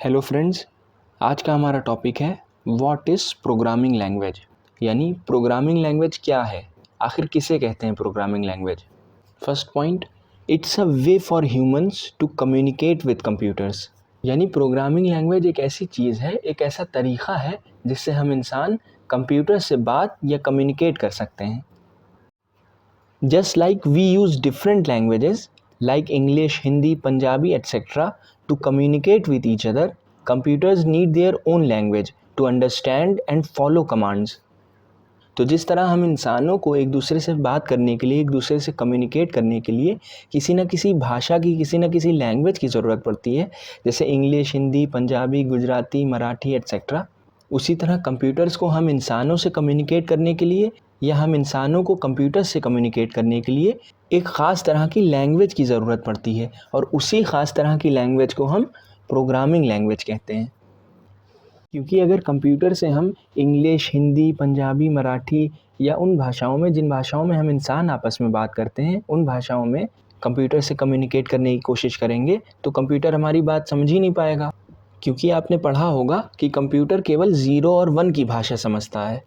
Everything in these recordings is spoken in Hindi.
हेलो फ्रेंड्स, आज का हमारा टॉपिक है व्हाट इज़ प्रोग्रामिंग लैंग्वेज। यानी प्रोग्रामिंग लैंग्वेज क्या है, आखिर किसे कहते हैं programming language. First point, it's a way for humans to communicate with computers. यानी प्रोग्रामिंग लैंग्वेज एक ऐसी चीज़ है, एक ऐसा तरीक़ा है जिससे हम इंसान कंप्यूटर से बात या कम्युनिकेट कर सकते हैं। Just like we use different languages like English, Hindi, Punjabi, etc. to communicate with each other, computers need their own language to understand and follow commands. तो जिस तरह हम इंसानों को एक दूसरे से बात करने के लिए, एक दूसरे से कम्युनिकेट करने के लिए किसी न किसी भाषा की, किसी न किसी लैंग्वेज की ज़रूरत पड़ती है, जैसे इंग्लिश, हिंदी, पंजाबी, गुजराती, मराठी एट्सेट्रा, उसी तरह कंप्यूटर्स को हम इंसानों से कम्युनिकेट करने के लिए या हम इंसानों को कंप्यूटर से कम्युनिकेट करने के लिए एक ख़ास तरह की लैंग्वेज की ज़रूरत पड़ती है, और उसी ख़ास तरह की लैंग्वेज को हम प्रोग्रामिंग लैंग्वेज कहते हैं। क्योंकि अगर कंप्यूटर से हम इंग्लिश, हिंदी, पंजाबी, मराठी या उन भाषाओं में, जिन भाषाओं में हम इंसान आपस में बात करते हैं, उन भाषाओं में कंप्यूटर से कम्युनिकेट करने की कोशिश करेंगे तो कंप्यूटर हमारी बात समझ ही नहीं पाएगा। क्योंकि आपने पढ़ा होगा कि कंप्यूटर केवल 0 और 1 की भाषा समझता है।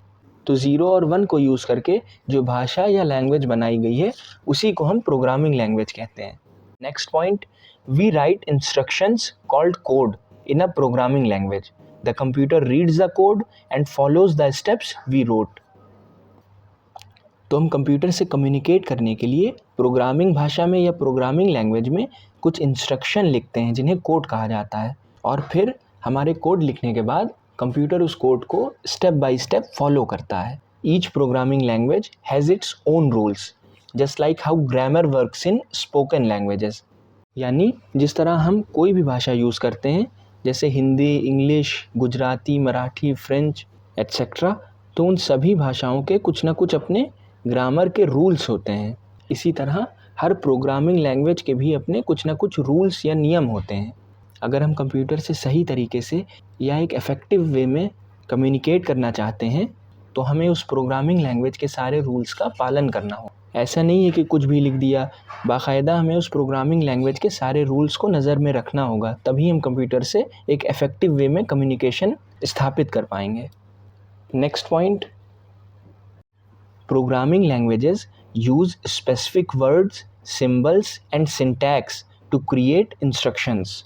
तो 0 और 1 को यूज़ करके जो भाषा या लैंग्वेज बनाई गई है उसी को हम प्रोग्रामिंग लैंग्वेज कहते हैं। Next point, we write instructions called code in a programming language. The computer reads the code and follows the steps we wrote. तो हम कंप्यूटर से कम्युनिकेट करने के लिए प्रोग्रामिंग भाषा में या प्रोग्रामिंग लैंग्वेज में कुछ इंस्ट्रक्शन लिखते हैं जिन्हें कोड कहा जाता है, और फिर हमारे कोड लिखने के बाद कंप्यूटर उस कोड को स्टेप बाय स्टेप फॉलो करता है। Each programming language has its own rules, just like how grammar works in spoken languages. यानी जिस तरह हम कोई भी भाषा यूज़ करते हैं, जैसे Hindi, English, Gujarati, Marathi, French etcetera, तो उन सभी भाषाओं के कुछ ना कुछ अपने ग्रामर के रूल्स होते हैं। इसी तरह हर प्रोग्रामिंग लैंग्वेज के भी अपने कुछ ना कुछ रूल्स या नियम होते हैं। अगर हम कंप्यूटर से सही तरीके से या एक इफ़ेक्टिव वे में कम्युनिकेट करना चाहते हैं तो हमें उस प्रोग्रामिंग लैंग्वेज के सारे रूल्स का पालन करना हो। ऐसा नहीं है कि कुछ भी लिख दिया, बाकायदा हमें उस प्रोग्रामिंग लैंग्वेज के सारे रूल्स को नज़र में रखना होगा, तभी हम कंप्यूटर से एक इफ़ेक्टिव वे में कम्युनिकेशन स्थापित कर पाएंगे। Next point, programming languages use specific words, symbols and syntax to create instructions.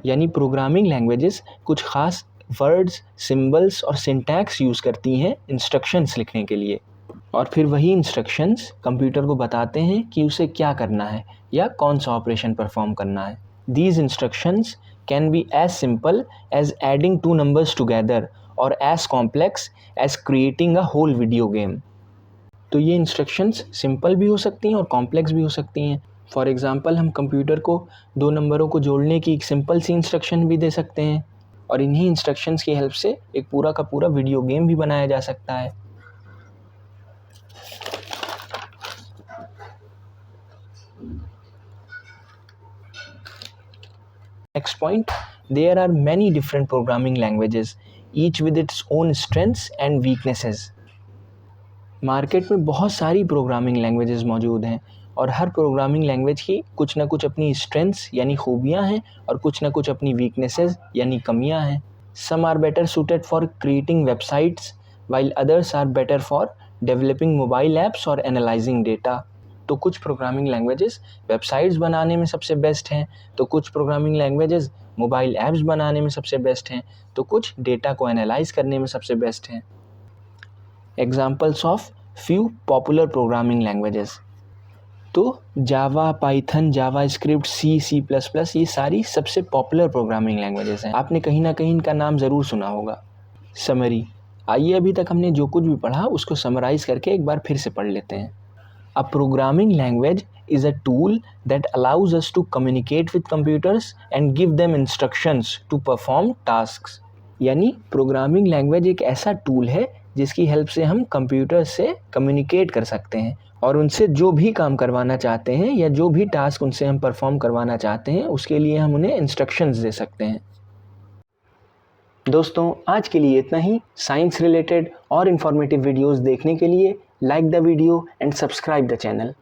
यानी प्रोग्रामिंग लैंग्वेजेस कुछ ख़ास वर्ड्स, सिंबल्स और सिंटैक्स यूज़ करती हैं इंस्ट्रक्शंस लिखने के लिए, और फिर वही इंस्ट्रक्शंस कंप्यूटर को बताते हैं कि उसे क्या करना है या कौन सा ऑपरेशन परफॉर्म करना है। These instructions can be as simple as adding 2 numbers together और as complex as creating a whole video game. तो ये इंस्ट्रक्शंस सिंपल भी हो सकती हैं और कॉम्प्लेक्स भी हो सकती हैं। फॉर एग्ज़ाम्पल, हम कंप्यूटर को 2 नंबरों को जोड़ने की एक सिंपल सी इंस्ट्रक्शन भी दे सकते हैं, और इन्हीं इंस्ट्रक्शंस की हेल्प से एक पूरा का पूरा वीडियो गेम भी बनाया जा सकता है। Next point, there are many different programming languages, each with its own strengths and weaknesses. Market में बहुत सारी प्रोग्रामिंग लैंग्वेजेस मौजूद हैं, और हर प्रोग्रामिंग लैंग्वेज की कुछ ना कुछ अपनी स्ट्रेंथ्स यानी खूबियाँ हैं और कुछ ना कुछ अपनी वीकनेसेस यानी कमियाँ हैं। Some are better suited for creating websites while others are better for developing mobile apps और एनालाइजिंग डेटा। तो कुछ प्रोग्रामिंग लैंग्वेजेस वेबसाइट्स बनाने में सबसे बेस्ट हैं, तो कुछ प्रोग्रामिंग लैंग्वेजेस मोबाइल ऐप्स बनाने में सबसे बेस्ट हैं, तो कुछ डेटा को एनालाइज करने में सबसे बेस्ट हैं। Examples of few popular programming languages, तो जावा, पाइथन, जावा स्क्रिप्ट, C++, ये सारी सबसे पॉपुलर प्रोग्रामिंग लैंग्वेजेस हैं। आपने कहीं ना कहीं इनका नाम ज़रूर सुना होगा। समरी, आइए अभी तक हमने जो कुछ भी पढ़ा उसको समराइज़ करके एक बार फिर से पढ़ लेते हैं। A programming language is a tool that allows us to communicate with computers and give them instructions to perform tasks. यानी प्रोग्रामिंग लैंग्वेज एक ऐसा टूल है जिसकी हेल्प से हम कंप्यूटर से कम्युनिकेट कर सकते हैं और उनसे जो भी काम करवाना चाहते हैं या जो भी टास्क उनसे हम परफॉर्म करवाना चाहते हैं उसके लिए हम उन्हें इंस्ट्रक्शंस दे सकते हैं। दोस्तों, आज के लिए इतना ही। साइंस रिलेटेड और इन्फॉर्मेटिव वीडियोस देखने के लिए like the video and subscribe the channel.